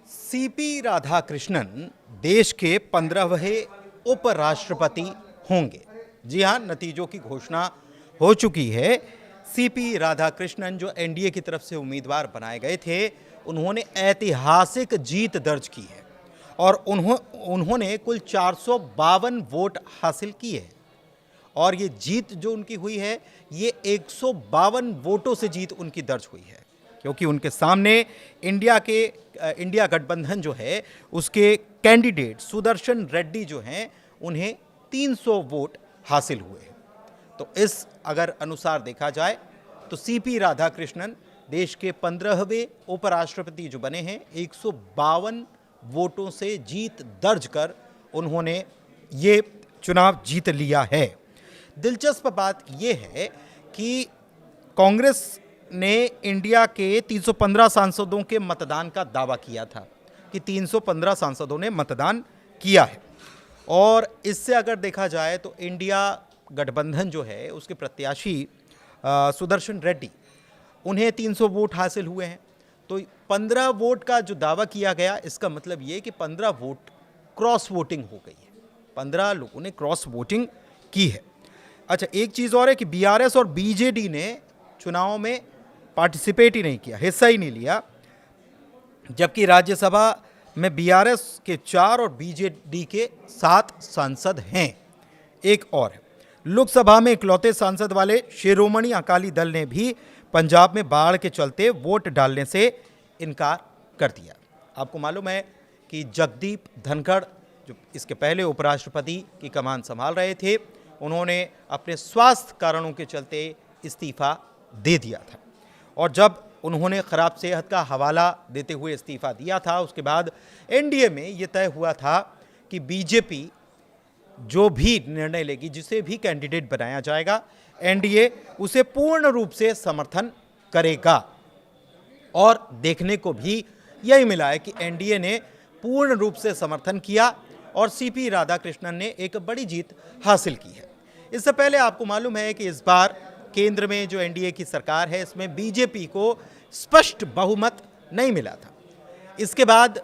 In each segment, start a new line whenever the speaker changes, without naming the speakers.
CP Radhakrishnan देश के 15वें उपराष्ट्रपति होंगे। जी हां, नतीजों की घोषणा हो चुकी है। सीपी राधाकृष्णन जो एनडीए की तरफ से उम्मीदवार बनाए गए थे, उन्होंने ऐतिहासिक जीत दर्ज की है और उन्होंने कुल 452 वोट हासिल किए हैं। और ये जीत जो उनकी हुई है, ये 152 वोटों से जीत उनकी दर्ज हुई है, क्योंकि उनके सामने इंडिया गठबंधन जो है उसके कैंडिडेट सुदर्शन रेड्डी जो हैं, उन्हें 300 वोट हासिल हुए हैं। तो इस अगर अनुसार देखा जाए तो सीपी राधाकृष्णन देश के 15वें उपराष्ट्रपति जो बने हैं, 152 वोटों से जीत दर्ज कर उन्होंने ये चुनाव जीत लिया है। दिलचस्प बात यह है कि कांग्रेस ने इंडिया के 315 सांसदों के मतदान का दावा किया था कि 315 सांसदों ने मतदान किया है। और इससे अगर देखा जाए तो इंडिया गठबंधन जो है उसके प्रत्याशी सुदर्शन रेड्डी, उन्हें 300 वोट हासिल हुए हैं। तो 15 वोट का जो दावा किया गया, इसका मतलब ये कि 15 वोट क्रॉस वोटिंग हो गई है। 15 लोगों ने क्रॉस वोटिंग की है। अच्छा, एक चीज़ और है कि बीआरएस और बीजेडी ने चुनाव में पार्टिसिपेट ही नहीं किया, हिस्सा ही नहीं लिया, जबकि राज्यसभा में बीआरएस के 4 और बीजेडी के 7 सांसद हैं। एक और है, लोकसभा में इकलौते सांसद वाले शिरोमणि अकाली दल ने भी पंजाब में बाढ़ के चलते वोट डालने से इनकार कर दिया। आपको मालूम है कि जगदीप धनखड़ जो इसके पहले उपराष्ट्रपति की कमान संभाल रहे थे, उन्होंने अपने स्वास्थ्य कारणों के चलते इस्तीफा दे दिया था। और जब उन्होंने ख़राब सेहत का हवाला देते हुए इस्तीफा दिया था, उसके बाद एनडीए में ये तय हुआ था कि बीजेपी जो भी निर्णय लेगी, जिसे भी कैंडिडेट बनाया जाएगा, एनडीए उसे पूर्ण रूप से समर्थन करेगा। और देखने को भी यही मिला है कि एनडीए ने पूर्ण रूप से समर्थन किया और सीपी राधाकृष्णन ने एक बड़ी जीत हासिल की है। इससे पहले आपको मालूम है कि इस बार केंद्र में जो एनडीए की सरकार है, इसमें बीजेपी को स्पष्ट बहुमत नहीं मिला था। इसके बाद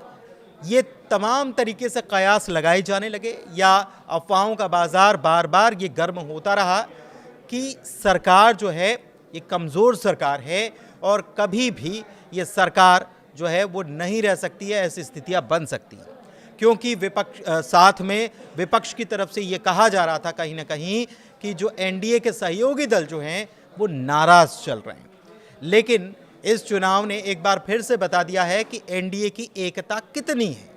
ये तमाम तरीके से कयास लगाए जाने लगे या अफवाहों का बाजार बार बार ये गर्म होता रहा कि सरकार जो है ये कमज़ोर सरकार है और कभी भी ये सरकार जो है वो नहीं रह सकती है, ऐसी स्थितियां बन सकती हैं। क्योंकि साथ में विपक्ष की तरफ से ये कहा जा रहा था कहीं ना कहीं कि जो एनडीए के सहयोगी दल जो हैं वो नाराज़ चल रहे हैं। लेकिन इस चुनाव ने एक बार फिर से बता दिया है कि एनडीए की एकता कितनी है,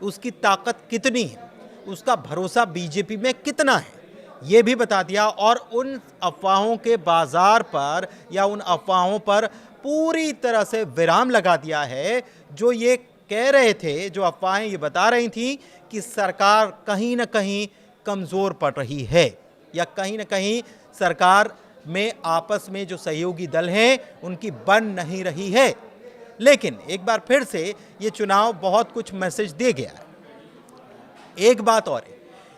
उसकी ताकत कितनी है, उसका भरोसा बीजेपी में कितना है, ये भी बता दिया। और उन अफवाहों के बाजार पर या उन अफवाहों पर पूरी तरह से विराम लगा दिया है, जो ये कह रहे थे, जो अफवाहें ये बता रही थी कि सरकार कहीं ना कहीं कमज़ोर पड़ रही है या कहीं ना कहीं सरकार में आपस में जो सहयोगी दल हैं उनकी बन नहीं रही है। लेकिन एक बार फिर से ये चुनाव बहुत कुछ मैसेज दे गया है। एक बात और है,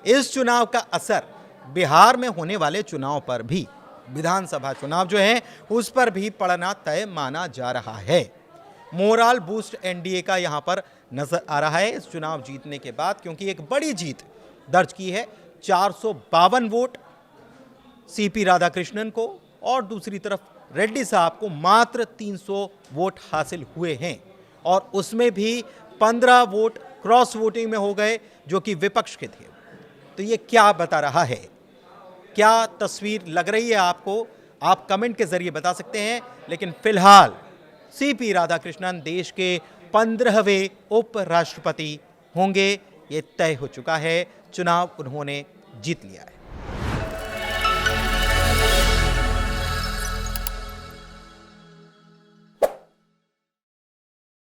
इस चुनाव का असर बिहार में होने वाले चुनाव पर भी, विधानसभा चुनाव जो है उस पर भी पड़ना तय माना जा रहा है। मोरल बूस्ट एनडीए का यहाँ पर नजर आ रहा है इस चुनाव जीतने के बाद, क्योंकि एक बड़ी जीत दर्ज की है। 452 वोट सीपी राधाकृष्णन को और दूसरी तरफ रेड्डी साहब को मात्र 300 वोट हासिल हुए हैं। और उसमें भी 15 वोट क्रॉस वोटिंग में हो गए, जो कि विपक्ष के थे। तो ये क्या बता रहा है, क्या तस्वीर लग रही है आपको? आप कमेंट के जरिए बता सकते हैं। लेकिन फिलहाल सीपी राधाकृष्णन देश के 15वें उपराष्ट्रपति होंगे, ये तय हो चुका है। चुनाव उन्होंने जीत लिया है।